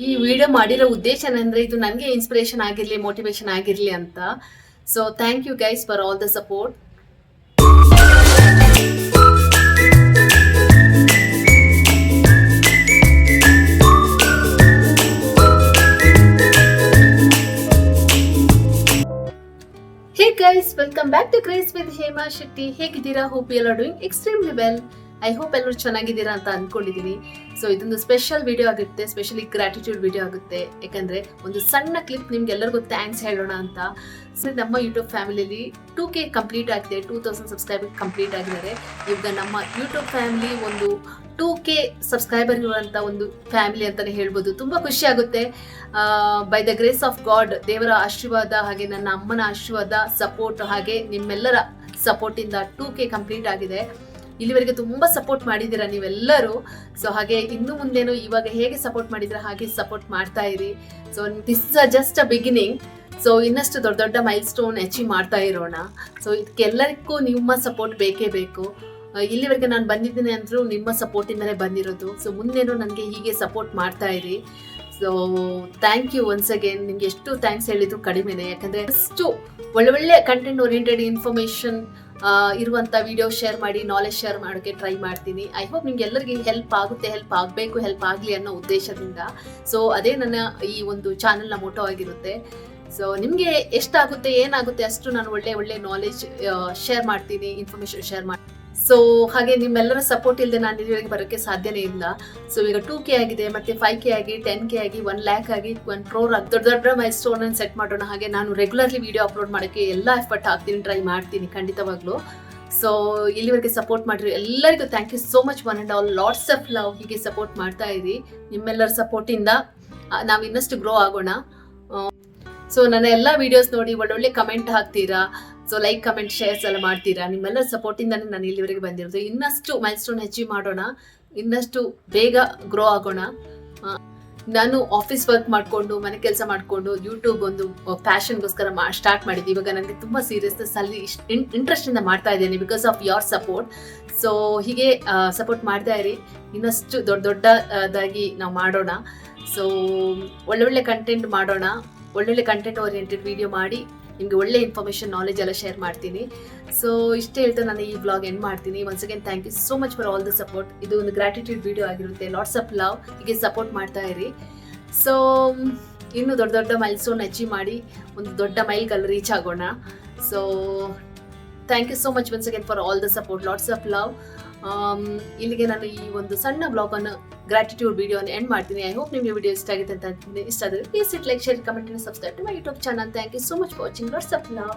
ಈ ವಿಡಿಯೋ ಮಾಡಿರೋ ಉದ್ದೇಶ ಏನಂದ್ರೆ ಇದು ನನಗೆ ಇನ್ಸ್ಪಿರೇಷನ್ ಆಗಿರಲಿ, ಮೋಟಿವೇಶನ್ ಆಗಿರಲಿ ಅಂತ. So thank you guys for all the support. Hey guys, welcome back to craze with Hema Shetty. ಹೇಗಿದ್ದೀರಾ? Hope you are doing extremely well. I hope ಎಲ್ಲರೂ ಚೆನ್ನಾಗಿದ್ದೀರಾ ಅಂತ ಅಂದ್ಕೊಂಡಿದ್ದೀನಿ. ಸೊ ಇದೊಂದು ಸ್ಪೆಷಲ್ ವಿಡಿಯೋ ಆಗುತ್ತೆ, ಸ್ಪೆಷಲಿ ಗ್ರಾಟಿಟ್ಯೂಡ್ ವಿಡಿಯೋ ಆಗುತ್ತೆ. ಯಾಕಂದ್ರೆ ಒಂದು ಸಣ್ಣ ಕ್ಲಿಪ್ ನಿಮ್ಗೆ ಎಲ್ಲರಿಗೂ ಥ್ಯಾಂಕ್ಸ್ ಹೇಳೋಣ ಅಂತ. ಸೊ ನಮ್ಮ ಯೂಟ್ಯೂಬ್ ಫ್ಯಾಮಿಲಿಯಲ್ಲಿ 2K ಕಂಪ್ಲೀಟ್ ಆಗಿದೆ, 2000 ಸಬ್ಸ್ಕ್ರೈಬರ್ ಕಂಪ್ಲೀಟ್ ಆಗಿದ್ದಾರೆ. ಇವಾಗ ನಮ್ಮ ಯೂಟ್ಯೂಬ್ ಫ್ಯಾಮಿಲಿ ಒಂದು 2K ಸಬ್ಸ್ಕ್ರೈಬರ್ ಇರುವಂತ ಒಂದು ಫ್ಯಾಮಿಲಿ ಅಂತಾನೆ ಹೇಳ್ಬೋದು. ತುಂಬಾ ಖುಷಿ ಆಗುತ್ತೆ. By the grace of god, ದೇವರ ಆಶೀರ್ವಾದ, ಹಾಗೆ ನನ್ನ ಅಮ್ಮನ ಆಶೀರ್ವಾದ, ಸಪೋರ್ಟ್, ಹಾಗೆ ನಿಮ್ಮೆಲ್ಲರ ಸಪೋರ್ಟ್ ಇಂದ 2K ಕಂಪ್ಲೀಟ್ ಆಗಿದೆ. ಇಲ್ಲಿವರೆಗೆ ತುಂಬಾ ಸಪೋರ್ಟ್ ಮಾಡಿದ್ದೀರಾ ನೀವೆಲ್ಲರೂ. ಸೊ ಹಾಗೆ ಇನ್ನು ಮುಂದೇನು ಇವಾಗ ಹೇಗೆ ಸಪೋರ್ಟ್ ಮಾಡಿದ್ರೆ ಹಾಗೆ ಸಪೋರ್ಟ್ ಮಾಡ್ತಾ ಇರಿ. So this is just a beginning. So ಇನ್ನಷ್ಟು ದೊಡ್ಡ ದೊಡ್ಡ ಮೈಲ್ ಸ್ಟೋನ್ ಅಚೀವ್ ಮಾಡ್ತಾ ಇರೋಣ. ಸೊ ಇದಕ್ಕೆಲ್ಲರಿಗೂ ನಿಮ್ಮ ಸಪೋರ್ಟ್ ಬೇಕೇ ಬೇಕು. ಇಲ್ಲಿವರೆಗೆ ನಾನು ಬಂದಿದ್ದೀನಿ ಅಂದ್ರೂ ನಿಮ್ಮ ಸಪೋರ್ಟ್ ಇಂದಲೇ ಬಂದಿರೋದು. ಸೊ ಮುಂದೇನು ನನಗೆ ಹೀಗೆ ಸಪೋರ್ಟ್ ಮಾಡ್ತಾ ಇರಿ. So thank you once again. ನಿಮ್ಗೆ ಎಷ್ಟು ಥ್ಯಾಂಕ್ಸ್ ಹೇಳಿದ್ರು ಕಡಿಮೆನೆ. ಯಾಕಂದ್ರೆ ಅಷ್ಟು ಒಳ್ಳೆ ಕಂಟೆಂಟ್ ಓರಿಯೆಂಟೆಡ್ ಇನ್ಫಾರ್ಮೇಶನ್ ಇರುವಂತ ವಿಡಿಯೋ ಶೇರ್ ಮಾಡಿ, ನಾಲೆಜ್ ಶೇರ್ ಮಾಡೋಕೆ ಟ್ರೈ ಮಾಡ್ತೀನಿ. ಐ ಹೋಪ್ ನಿಮ್ಗೆ ಎಲ್ಲರಿಗೆ ಹೆಲ್ಪ್ ಆಗುತ್ತೆ, ಹೆಲ್ಪ್ ಆಗಬೇಕು, ಹೆಲ್ಪ್ ಆಗಲಿ ಅನ್ನೋ ಉದ್ದೇಶದಿಂದ. ಸೊ ಅದೇ ನನ್ನ ಈ ಒಂದು ಚಾನೆಲ್ನ ಮೋಟೋ ಆಗಿರುತ್ತೆ. ಸೊ ನಿಮಗೆ ಎಷ್ಟಾಗುತ್ತೆ, ಏನಾಗುತ್ತೆ ಅಷ್ಟು ನಾನು ಒಳ್ಳೆ ನಾಲೆಜ್ ಶೇರ್ ಮಾಡ್ತೀನಿ, ಇನ್ಫಾರ್ಮೇಶನ್ ಶೇರ್ ಮಾಡ್ತೀನಿ. ಸೊ ಹಾಗೆ ನಿಮ್ಮೆಲ್ಲರ ಸಪೋರ್ಟ್ ಇಲ್ಲದೆ ನಾನು ಇಲ್ಲಿವರೆಗೆ ಬರೋಕ್ಕೆ ಸಾಧ್ಯನೇ ಇಲ್ಲ. ಸೊ ಈಗ 2K ಆಗಿದೆ, ಮತ್ತೆ 5K ಆಗಿ, 10K ಆಗಿ, 1 lakh ಆಗಿ, 1 crore ಆಗಿ, ದೊಡ್ಡ ಮೈಲ್ ಸ್ಟೋನ್ ಅನ್ನು ಸೆಟ್ ಮಾಡೋಣ. ಹಾಗೆ ನಾನು ರೆಗ್ಯುಲರ್ಲಿ ವಿಡಿಯೋ ಅಪ್ಲೋಡ್ ಮಾಡೋಕ್ಕೆ ಎಲ್ಲ ಎಫರ್ಟ್ ಹಾಕ್ತೀನಿ, ಟ್ರೈ ಮಾಡ್ತೀನಿ ಖಂಡಿತವಾಗ್ಲೂ. ಸೊ ಇಲ್ಲಿವರೆಗೆ ಸಪೋರ್ಟ್ ಮಾಡಿರಿ ಎಲ್ಲರಿಗೂ thank you so much. One and all lots of love. ಹೀಗೆ ಸಪೋರ್ಟ್ ಮಾಡ್ತಾ ಇರಿ. ನಿಮ್ಮೆಲ್ಲರ ಸಪೋರ್ಟ್ ಇಂದ ನಾವು ಇನ್ನಷ್ಟು ಗ್ರೋ ಆಗೋಣ. ಸೊ ನನ್ನ ಎಲ್ಲ ವಿಡಿಯೋಸ್ ನೋಡಿ ಒಳ್ಳೊಳ್ಳೆ ಕಮೆಂಟ್ ಹಾಕ್ತೀರಾ. ಸೊ ಲೈಕ್, ಕಮೆಂಟ್, ಶೇರ್ಸ್ ಎಲ್ಲ ಮಾಡ್ತೀರಾ. ನಿಮ್ಮೆಲ್ಲರ ಸಪೋರ್ಟ್ ಇಂದಾನೆ ನಾನು ಇಲ್ಲಿವರೆಗೆ ಬಂದಿರೋದು. ಇನ್ನಷ್ಟು ಮೈಲ್ ಸ್ಟೋನ್ ಅಚೀವ್ ಮಾಡೋಣ, ಇನ್ನಷ್ಟು ಬೇಗ ಗ್ರೋ ಆಗೋಣ. ನಾನು ಆಫೀಸ್ ವರ್ಕ್ ಮಾಡ್ಕೊಂಡು, ಮನೆ ಕೆಲಸ ಮಾಡ್ಕೊಂಡು ಯೂಟ್ಯೂಬ್ ಒಂದು ಪ್ಯಾಷನ್ಗೋಸ್ಕರ ಸ್ಟಾರ್ಟ್ ಮಾಡಿದ್ದೆ. ಇವಾಗ ನನಗೆ ತುಂಬಾ ಸೀರಿಯಸ್ನೆಸ್ ಅಲ್ಲಿ ಇಂಟ್ರೆಸ್ಟ್ ಇಂದ ಮಾಡ್ತಾ ಇದ್ದೇನೆ, because of your support. So ಹೀಗೆ ಸಪೋರ್ಟ್ ಮಾಡ್ತಾ ಇರಿ. ಇನ್ನಷ್ಟು ದೊಡ್ಡದಾಗಿ ನಾವು ಮಾಡೋಣ. ಸೊ ಒಳ್ಳೊಳ್ಳೆ ಕಂಟೆಂಟ್ ಮಾಡೋಣ, ಒಳ್ಳೊಳ್ಳೆ ಕಂಟೆಂಟ್ ಓರಿಯೆಂಟೆಡ್ ವಿಡಿಯೋ ಮಾಡಿ ನಿಮಗೆ ಒಳ್ಳೆ ಇನ್ಫಾರ್ಮೇಶನ್, ನಾಲೆಜ್ ಎಲ್ಲ ಶೇರ್ ಮಾಡ್ತೀನಿ. ಸೊ ಇಷ್ಟೇ ಹೇಳ್ತಾ ನಾನು ಈ ವ್ಲಾಗ್ ಎಂಡ್ ಮಾಡ್ತೀನಿ. Once again thank you so much for all the support. ಇದು ಒಂದು ಗ್ರಾಟಿಟ್ಯೂಡ್ ವಿಡಿಯೋ ಆಗಿರುತ್ತೆ. Lots of love. ಹೀಗೆ ಸಪೋರ್ಟ್ ಮಾಡ್ತಾ ಇರಿ. ಸೊ ಇನ್ನೂ ದೊಡ್ಡ ಮೈಲ್ ಸ್ಟೋನ್ ಅಚೀವ್ ಮಾಡಿ ಒಂದು ದೊಡ್ಡ ಮೈಲ್ಗಲ್ಲಿ ರೀಚ್ ಆಗೋಣ. So thank you so much once again for all the support. Lots of love. ಇಲ್ಲಿಗೆ ನಾನು ಈ ಒಂದು ಸಣ್ಣ ಬ್ಲಾಗ್ ಅನ್ನು, ಗ್ರಾಟಿಟ್ಯೂಡ್ ವಿಡಿಯೋ ಎಂಡ್ ಮಾಡ್ತೀನಿ. ಐ ಹೋಪ್ ನಿಮಗೆ ವಿಡಿಯೋ ಇಷ್ಟ ಆಗಿದೆ ಅಂತ. ಇಷ್ಟ ಆದರೆ please like, share, comment, subscribe to my YouTube channel. Thank you so much for watching. Lots of love.